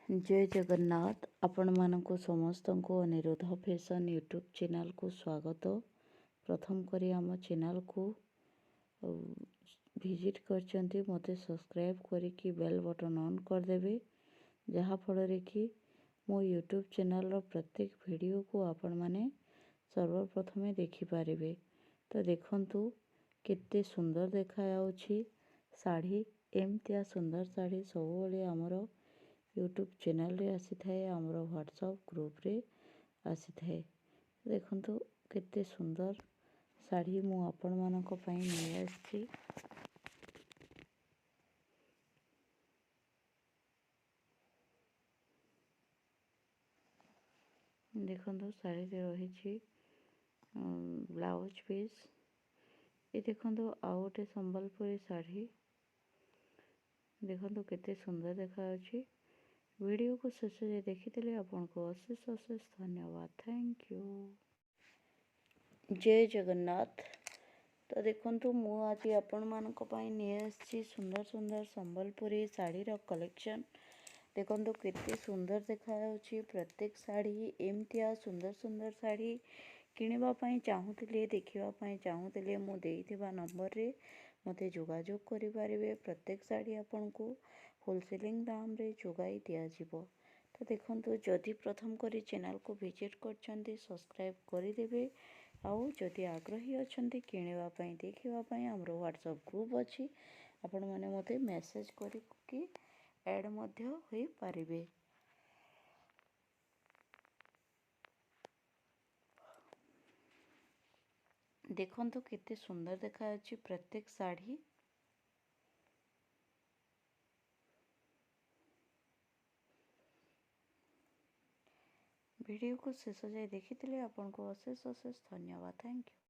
जय जगन्नाथ आपण मानक समस्त को अनिरुद्ध फैशन यूट्यूब चैनल को स्वागत। प्रथम करी आम चैनल को विजिट करचंती मते सब्सक्राइब करी बेल बटन ऑन कर देबे जहाँ फल कि मो यूट्यूब चैनल प्रत्येक वीडियो को आपण माने सर्वप्रथमे देखि पारिबे। तो देखंतु केते सुंदर देखा जाउछि साड़ी। एमतिया सुंदर साड़ी सबले हमरो यूट्यूब चैनल रे आसी थाए, आमर व्हाट्सएप ग्रुप रे आसी थाए। देखंतु केते सुंदर साड़ी मु आपण मानक पई नै आछि। देखंतु साड़ी रे रहिछि ब्लाउज पीस। ये देखंतु आ गोटे संबलपुरी साड़ी। देखंतु केते सुंदर देखा अछि। वीडियो को शेष जाए देखी आपको अशेष अशेष धन्यवाद। Thank you. जय जगन्नाथ। तो देखंतु मु आज आपण मानक पई नै आछि सुंदर सुंदर संबलपुरी साड़ी रो कलेक्शन। देखंतु केते सुंदर देखा जाउछि प्रत्येक साड़ी। एमतिया सुंदर सुंदर साड़ी किनिबा पई चाहूतिले देखिबा पई चाहूतिले मु देइथिबा नंबर रे मते जोगाजोग करि पारिबे। प्रत्येक साड़ी आपनको होलसेलिंग दाम रे जोगाई दिया जिवो। तो देखंतु जदि प्रथम करी चैनल को विजिट करछंती सब्सक्राइब करि देबे। आउ जदि आग्रही अछंती किनिबा पई देखिबा पई हमरो व्हाट्सएप ग्रुप अछि, आपण माने मते मेसेज करि कि ऐड मध्य होई पारिबे। देखंतु केते सुंदर देखा अछि प्रत्येक साड़ी। वीडियो को शेष जाए देखी आपको अशेष अशेष धन्यवाद। Thank you.